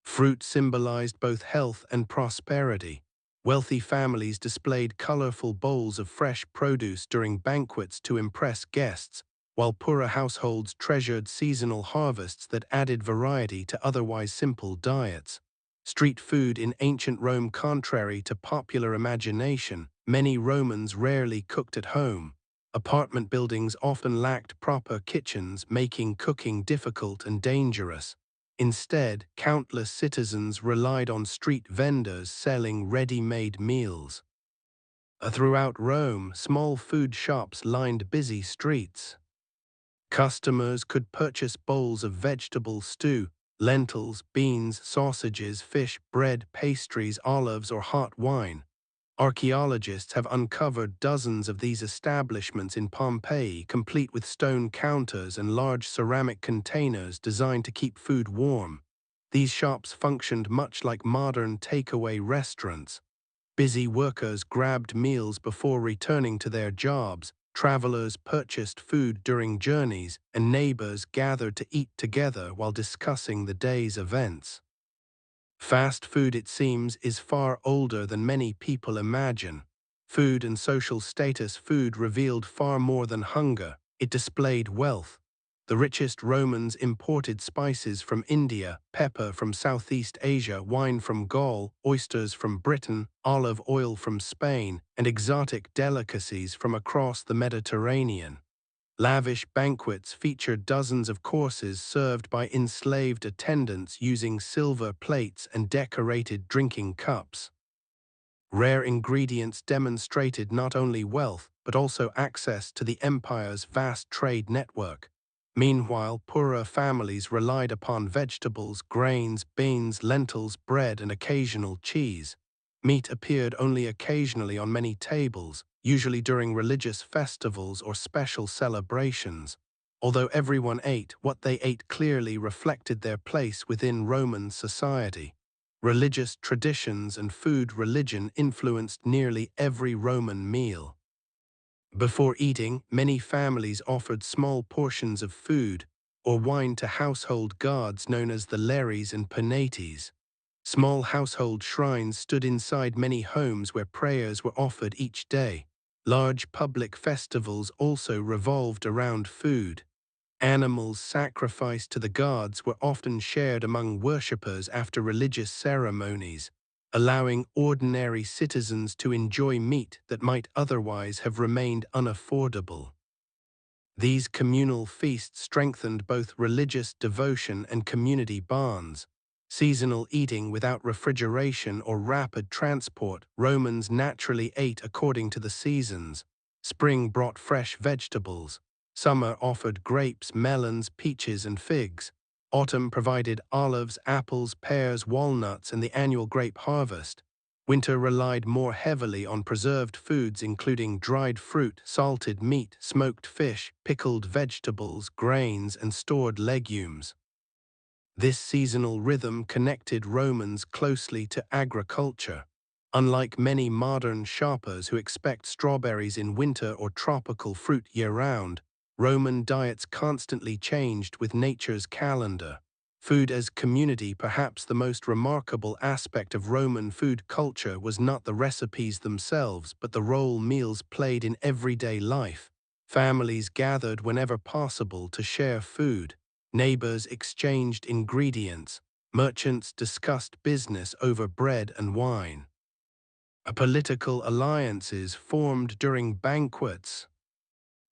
Fruit symbolized both health and prosperity. Wealthy families displayed colorful bowls of fresh produce during banquets to impress guests, while poorer households treasured seasonal harvests that added variety to otherwise simple diets. Street food in ancient Rome, contrary to popular imagination, many Romans rarely cooked at home. Apartment buildings often lacked proper kitchens, making cooking difficult and dangerous. Instead, countless citizens relied on street vendors selling ready-made meals. Throughout Rome, small food shops lined busy streets. Customers could purchase bowls of vegetable stew, lentils, beans, sausages, fish, bread, pastries, olives, or hot wine. Archaeologists have uncovered dozens of these establishments in Pompeii, complete with stone counters and large ceramic containers designed to keep food warm. These shops functioned much like modern takeaway restaurants. Busy workers grabbed meals before returning to their jobs, travelers purchased food during journeys, and neighbors gathered to eat together while discussing the day's events. Fast food, it seems, is far older than many people imagine. Food and social status. Food revealed far more than hunger. It displayed wealth. The richest Romans imported spices from India, pepper from Southeast Asia, wine from Gaul, oysters from Britain, olive oil from Spain, and exotic delicacies from across the Mediterranean. Lavish banquets featured dozens of courses served by enslaved attendants using silver plates and decorated drinking cups. Rare ingredients demonstrated not only wealth but also access to the empire's vast trade network. Meanwhile, poorer families relied upon vegetables, grains, beans, lentils, bread, and occasional cheese. Meat appeared only occasionally on many tables, usually during religious festivals or special celebrations. Although everyone ate, what they ate clearly reflected their place within Roman society. Religious traditions and food religion influenced nearly every Roman meal. Before eating, many families offered small portions of food or wine to household gods known as the lares and penates. Small household shrines stood inside many homes where prayers were offered each day. Large public festivals also revolved around food. Animals sacrificed to the gods were often shared among worshippers after religious ceremonies, allowing ordinary citizens to enjoy meat that might otherwise have remained unaffordable. These communal feasts strengthened both religious devotion and community bonds. Seasonal eating without refrigeration or rapid transport, Romans naturally ate according to the seasons. Spring brought fresh vegetables. Summer offered grapes, melons, peaches, and figs. Autumn provided olives, apples, pears, walnuts, and the annual grape harvest. Winter relied more heavily on preserved foods including dried fruit, salted meat, smoked fish, pickled vegetables, grains, and stored legumes. This seasonal rhythm connected Romans closely to agriculture. Unlike many modern shoppers who expect strawberries in winter or tropical fruit year-round, Roman diets constantly changed with nature's calendar. Food as community. Perhaps the most remarkable aspect of Roman food culture was not the recipes themselves, but the role meals played in everyday life. Families gathered whenever possible to share food. Neighbors exchanged ingredients. Merchants discussed business over bread and wine. Political alliances formed during banquets.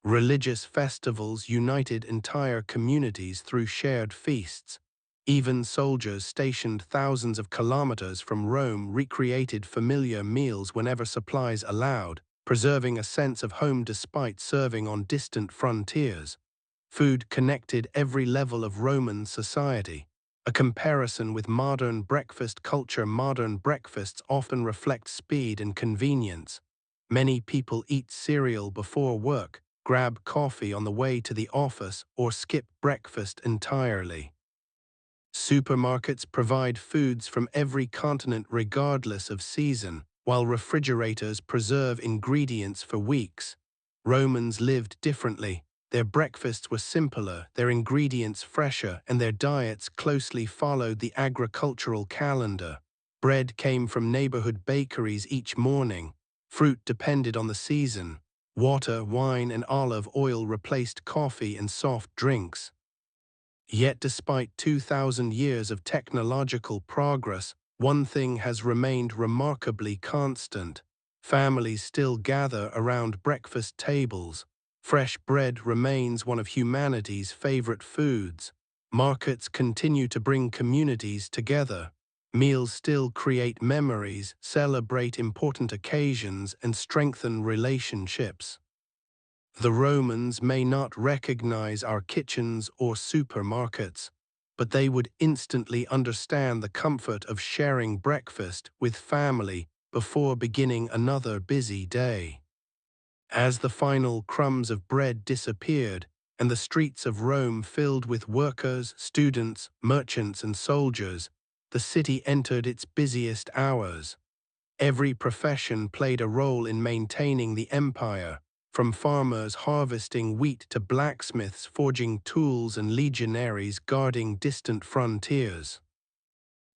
Religious festivals united entire communities through shared feasts. Even soldiers stationed thousands of kilometers from Rome recreated familiar meals whenever supplies allowed, preserving a sense of home despite serving on distant frontiers. Food connected every level of Roman society. A comparison with modern breakfast culture. Modern breakfasts often reflect speed and convenience. Many people eat cereal before work, grab coffee on the way to the office, or skip breakfast entirely. Supermarkets provide foods from every continent regardless of season, while refrigerators preserve ingredients for weeks. Romans lived differently. Their breakfasts were simpler, their ingredients fresher, and their diets closely followed the agricultural calendar. Bread came from neighborhood bakeries each morning. Fruit depended on the season. Water, wine, and olive oil replaced coffee and soft drinks. Yet despite 2,000 years of technological progress, one thing has remained remarkably constant. Families still gather around breakfast tables. Fresh bread remains one of humanity's favorite foods. Markets continue to bring communities together. Meals still create memories, celebrate important occasions, and strengthen relationships. The Romans may not recognize our kitchens or supermarkets, but they would instantly understand the comfort of sharing breakfast with family before beginning another busy day. As the final crumbs of bread disappeared and the streets of Rome filled with workers, students, merchants, and soldiers, the city entered its busiest hours. Every profession played a role in maintaining the empire, from farmers harvesting wheat to blacksmiths forging tools and legionaries guarding distant frontiers.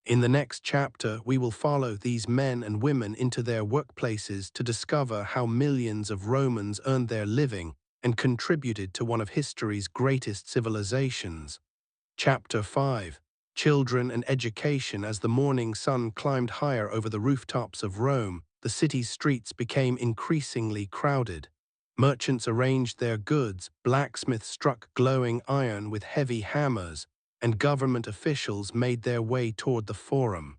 In the next chapter, we will follow these men and women into their workplaces to discover how millions of Romans earned their living and contributed to one of history's greatest civilizations. Chapter 5. Children and Education. As the morning sun climbed higher over the rooftops of Rome, the city's streets became increasingly crowded. Merchants arranged their goods, blacksmiths struck glowing iron with heavy hammers, and government officials made their way toward the Forum.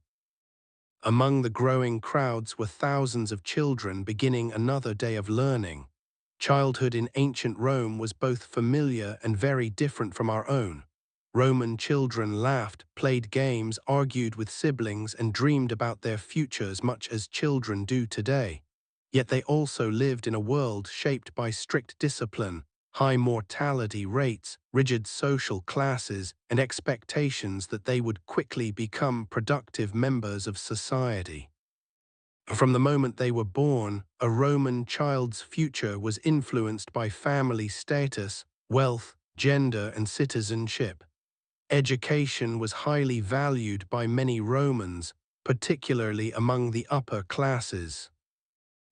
Among the growing crowds were thousands of children beginning another day of learning. Childhood in ancient Rome was both familiar and very different from our own. Roman children laughed, played games, argued with siblings, and dreamed about their futures much as children do today. Yet they also lived in a world shaped by strict discipline, high mortality rates, rigid social classes, and expectations that they would quickly become productive members of society. From the moment they were born, a Roman child's future was influenced by family status, wealth, gender, and citizenship. Education was highly valued by many Romans, particularly among the upper classes.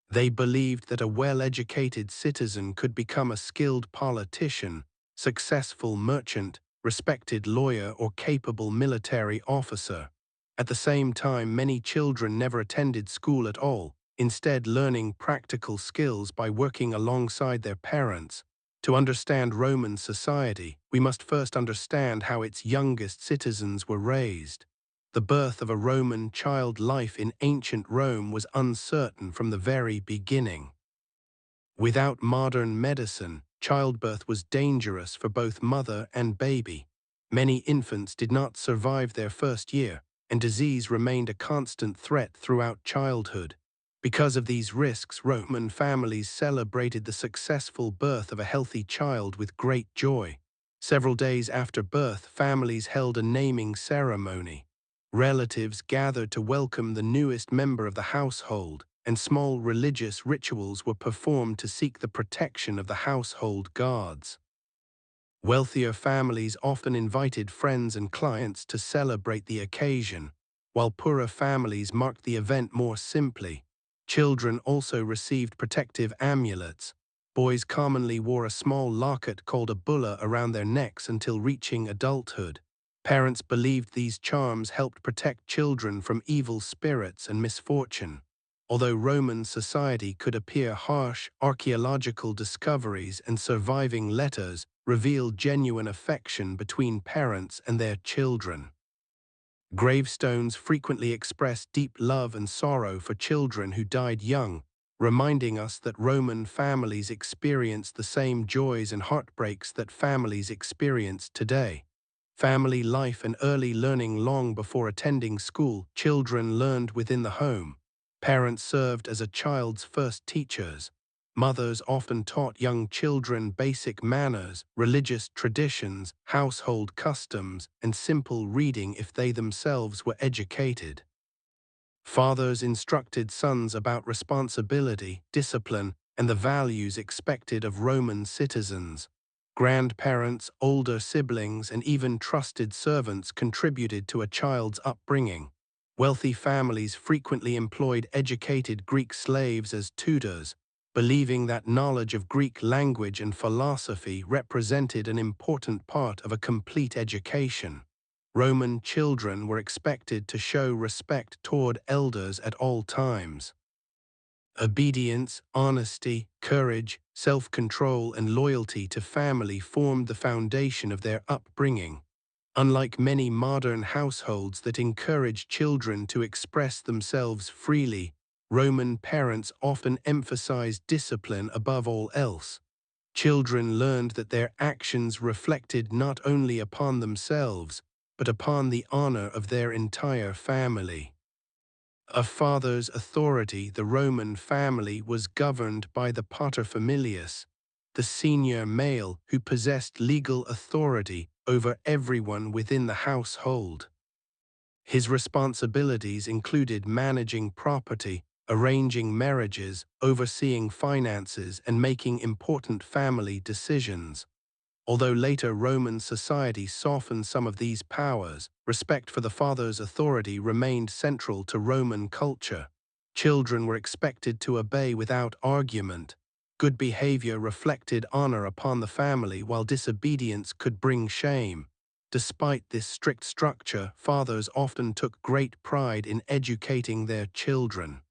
They believed that a well-educated citizen could become a skilled politician, successful merchant, respected lawyer, or capable military officer. At the same time, many children never attended school at all, instead learning practical skills by working alongside their parents. To understand Roman society, we must first understand how its youngest citizens were raised. The birth of a Roman child life in ancient Rome was uncertain from the very beginning. Without modern medicine, childbirth was dangerous for both mother and baby. Many infants did not survive their first year, and disease remained a constant threat throughout childhood. Because of these risks, Roman families celebrated the successful birth of a healthy child with great joy. Several days after birth, families held a naming ceremony. Relatives gathered to welcome the newest member of the household, and small religious rituals were performed to seek the protection of the household gods. Wealthier families often invited friends and clients to celebrate the occasion, while poorer families marked the event more simply. Children also received protective amulets. Boys commonly wore a small locket called a bulla around their necks until reaching adulthood. Parents believed these charms helped protect children from evil spirits and misfortune. Although Roman society could appear harsh, archaeological discoveries and surviving letters revealed genuine affection between parents and their children. Gravestones frequently express deep love and sorrow for children who died young, reminding us that Roman families experienced the same joys and heartbreaks that families experience today. Family life and early learning. Long before attending school, children learned within the home. Parents served as a child's first teachers. Mothers often taught young children basic manners, religious traditions, household customs, and simple reading if they themselves were educated. Fathers instructed sons about responsibility, discipline, and the values expected of Roman citizens. Grandparents, older siblings, and even trusted servants contributed to a child's upbringing. Wealthy families frequently employed educated Greek slaves as tutors, believing that knowledge of Greek language and philosophy represented an important part of a complete education. Roman children were expected to show respect toward elders at all times. Obedience, honesty, courage, self-control, and loyalty to family formed the foundation of their upbringing. Unlike many modern households that encourage children to express themselves freely, Roman parents often emphasized discipline above all else. Children learned that their actions reflected not only upon themselves, but upon the honor of their entire family. A father's authority, the Roman family was governed by the paterfamilias, the senior male who possessed legal authority over everyone within the household. His responsibilities included managing property, arranging marriages, overseeing finances, and making important family decisions. Although later Roman society softened some of these powers, respect for the father's authority remained central to Roman culture. Children were expected to obey without argument. Good behavior reflected honor upon the family, while disobedience could bring shame. Despite this strict structure, fathers often took great pride in educating their children.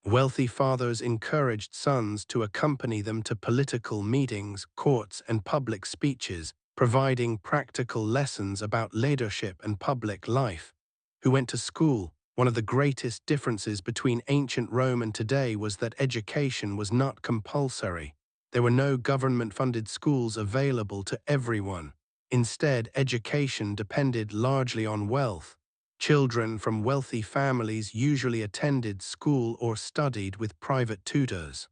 Wealthy fathers encouraged sons to accompany them to political meetings, courts, and public speeches, providing practical lessons about leadership and public life. Who went to school? One of the greatest differences between ancient Rome and today was that education was not compulsory. There were no government-funded schools available to everyone. Instead, education depended largely on wealth. Children from wealthy families usually attended school or studied with private tutors.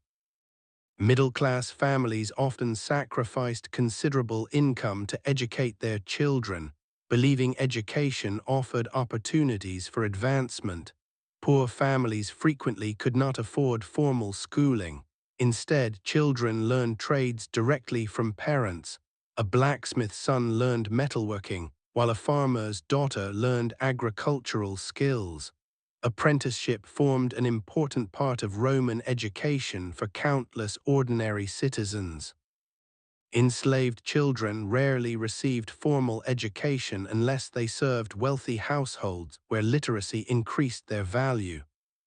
Middle-class families often sacrificed considerable income to educate their children, believing education offered opportunities for advancement. Poor families frequently could not afford formal schooling. Instead, children learned trades directly from parents. A blacksmith's son learned metalworking, while a farmer's daughter learned agricultural skills. Apprenticeship formed an important part of Roman education for countless ordinary citizens. Enslaved children rarely received formal education unless they served wealthy households where literacy increased their value.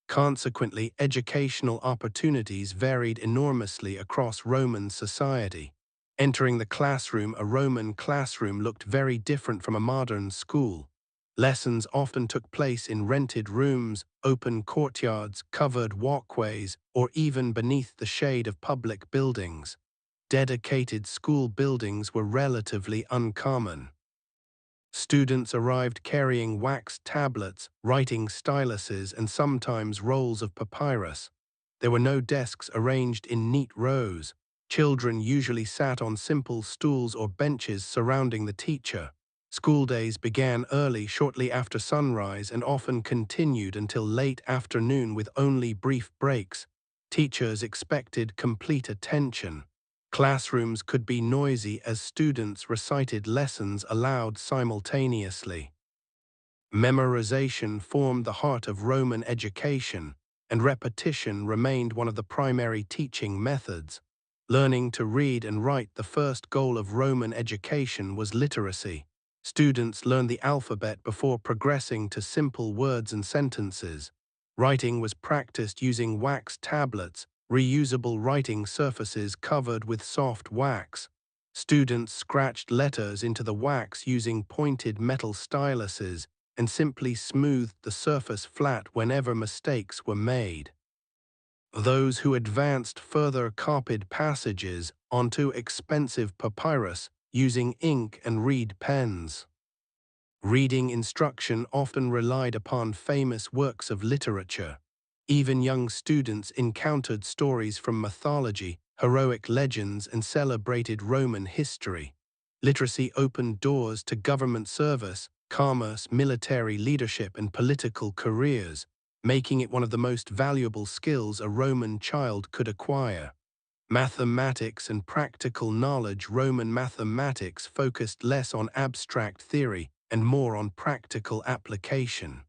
Consequently, educational opportunities varied enormously across Roman society. Entering the classroom, a Roman classroom looked very different from a modern school. Lessons often took place in rented rooms, open courtyards, covered walkways, or even beneath the shade of public buildings. Dedicated school buildings were relatively uncommon. Students arrived carrying wax tablets, writing styluses, and sometimes rolls of papyrus. There were no desks arranged in neat rows. Children usually sat on simple stools or benches surrounding the teacher. School days began early, shortly after sunrise, and often continued until late afternoon with only brief breaks. Teachers expected complete attention. Classrooms could be noisy as students recited lessons aloud simultaneously. Memorization formed the heart of Roman education, and repetition remained one of the primary teaching methods. Learning to read and write, the first goal of Roman education, was literacy. Students learned the alphabet before progressing to simple words and sentences. Writing was practiced using wax tablets, reusable writing surfaces covered with soft wax. Students scratched letters into the wax using pointed metal styluses and simply smoothed the surface flat whenever mistakes were made. Those who advanced further copied passages onto expensive papyrus using ink and reed pens. Reading instruction often relied upon famous works of literature. Even young students encountered stories from mythology, heroic legends, and celebrated Roman history. Literacy opened doors to government service, commerce, military leadership, and political careers. making it one of the most valuable skills a Roman child could acquire. Mathematics and practical knowledge. Roman mathematics focused less on abstract theory and more on practical application.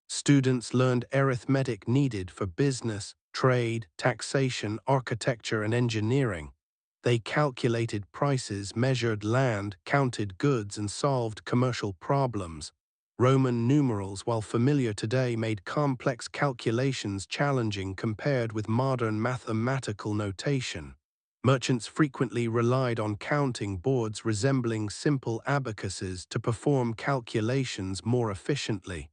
Students learned arithmetic needed for business, trade, taxation, architecture, and engineering. They calculated prices, measured land, counted goods, and solved commercial problems. Roman numerals, while familiar today, made complex calculations challenging compared with modern mathematical notation. Merchants frequently relied on counting boards resembling simple abacuses to perform calculations more efficiently.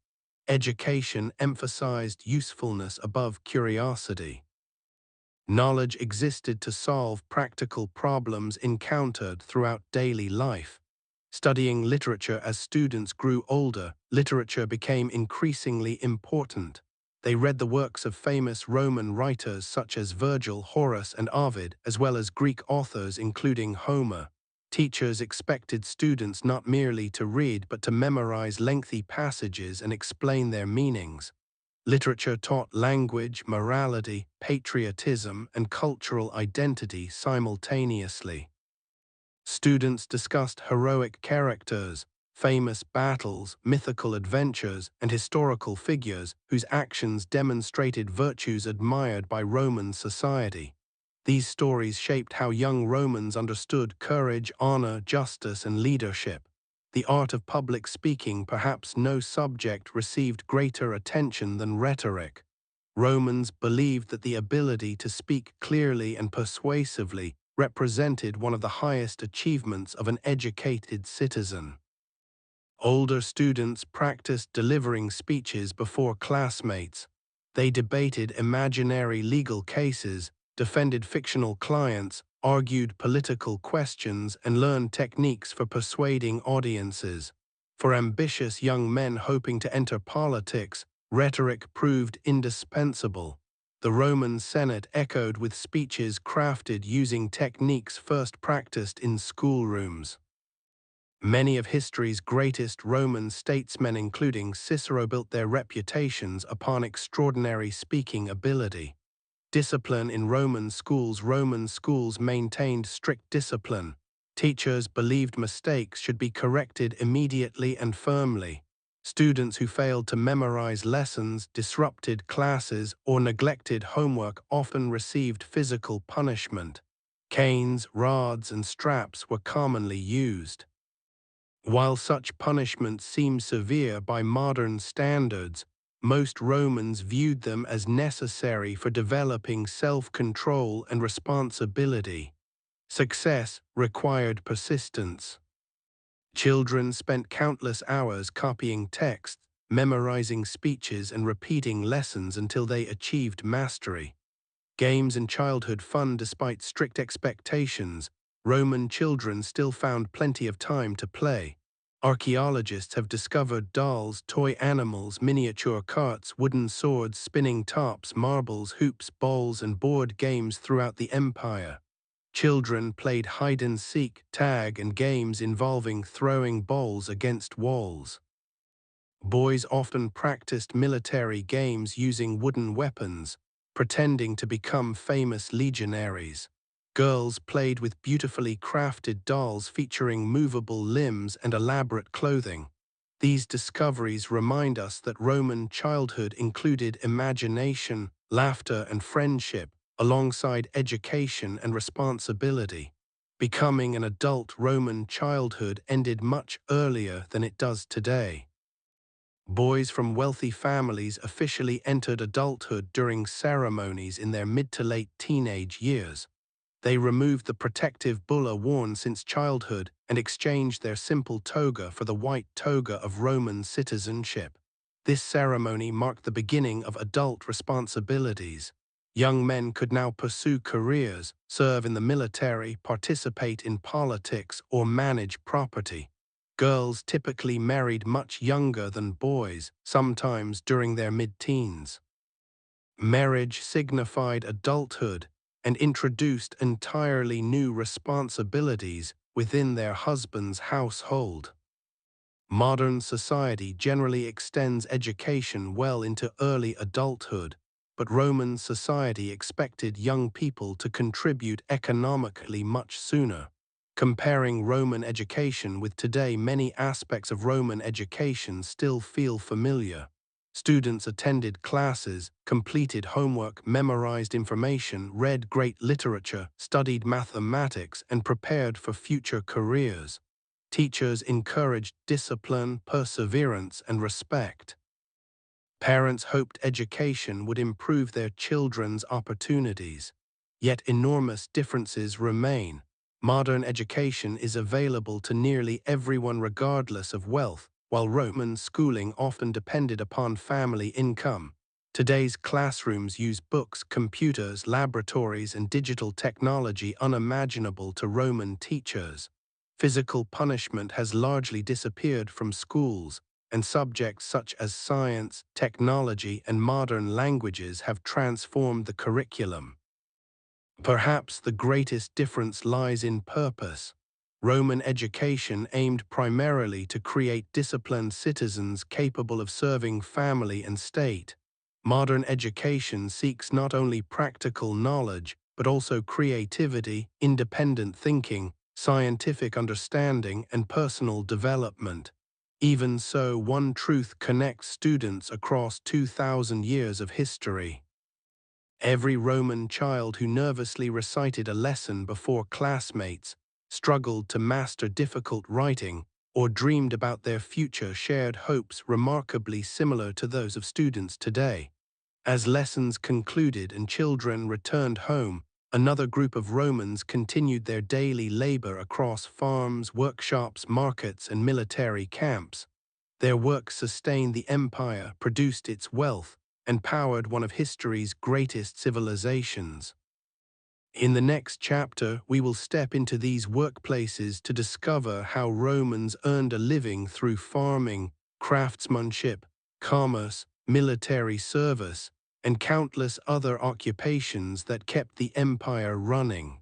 Education emphasized usefulness above curiosity. Knowledge existed to solve practical problems encountered throughout daily life. Studying literature. As students grew older, literature became increasingly important. They read the works of famous Roman writers such as Virgil, Horace, and Ovid, as well as Greek authors including Homer. Teachers expected students not merely to read but to memorize lengthy passages and explain their meanings. Literature taught language, morality, patriotism, and cultural identity simultaneously. Students discussed heroic characters, famous battles, mythical adventures, and historical figures whose actions demonstrated virtues admired by Roman society. These stories shaped how young Romans understood courage, honor, justice, and leadership. The art of public speaking. Perhaps no subject received greater attention than rhetoric. Romans believed that the ability to speak clearly and persuasively represented one of the highest achievements of an educated citizen. Older students practiced delivering speeches before classmates. They debated imaginary legal cases, defended fictional clients, argued political questions, and learned techniques for persuading audiences. For ambitious young men hoping to enter politics, rhetoric proved indispensable. The Roman Senate echoed with speeches crafted using techniques first practiced in schoolrooms. Many of history's greatest Roman statesmen, including Cicero, built their reputations upon extraordinary speaking ability. Discipline in Roman schools. Roman schools maintained strict discipline. Teachers believed mistakes should be corrected immediately and firmly. Students who failed to memorize lessons, disrupted classes, or neglected homework often received physical punishment. Canes, rods, and straps were commonly used. While such punishments seem severe by modern standards, most Romans viewed them as necessary for developing self-control and responsibility. Success required persistence. Children spent countless hours copying texts, memorizing speeches, and repeating lessons until they achieved mastery. Games and childhood fun. Despite strict expectations, Roman children still found plenty of time to play. Archaeologists have discovered dolls, toy animals, miniature carts, wooden swords, spinning tops, marbles, hoops, bowls, and board games throughout the empire. Children played hide-and-seek, tag, and games involving throwing balls against walls. Boys often practiced military games using wooden weapons, pretending to become famous legionaries. Girls played with beautifully crafted dolls featuring movable limbs and elaborate clothing. These discoveries remind us that Roman childhood included imagination, laughter, and friendship, alongside education and responsibility. Becoming an adult Roman childhood ended much earlier than it does today. Boys from wealthy families officially entered adulthood during ceremonies in their mid to late teenage years. They removed the protective bulla worn since childhood and exchanged their simple toga for the white toga of Roman citizenship. This ceremony marked the beginning of adult responsibilities. Young men could now pursue careers, serve in the military, participate in politics, or manage property. Girls typically married much younger than boys, sometimes during their mid-teens. Marriage signified adulthood and introduced entirely new responsibilities within their husband's household. Modern society generally extends education well into early adulthood, but Roman society expected young people to contribute economically much sooner. Comparing Roman education with today, many aspects of Roman education still feel familiar. Students attended classes, completed homework, memorized information, read great literature, studied mathematics, and prepared for future careers. Teachers encouraged discipline, perseverance, and respect. Parents hoped education would improve their children's opportunities. Yet enormous differences remain. Modern education is available to nearly everyone regardless of wealth, while Roman schooling often depended upon family income. Today's classrooms use books, computers, laboratories, and digital technology unimaginable to Roman teachers. Physical punishment has largely disappeared from schools, and subjects such as science, technology, and modern languages have transformed the curriculum. Perhaps the greatest difference lies in purpose. Roman education aimed primarily to create disciplined citizens capable of serving family and state. Modern education seeks not only practical knowledge, but also creativity, independent thinking, scientific understanding, and personal development. Even so, one truth connects students across 2,000 years of history. Every Roman child who nervously recited a lesson before classmates, struggled to master difficult writing, or dreamed about their future shared hopes remarkably similar to those of students today. As lessons concluded and children returned home, another group of Romans continued their daily labor across farms, workshops, markets, and military camps. Their work sustained the empire, produced its wealth, and powered one of history's greatest civilizations. In the next chapter, we will step into these workplaces to discover how Romans earned a living through farming, craftsmanship, commerce, military service, and countless other occupations that kept the empire running.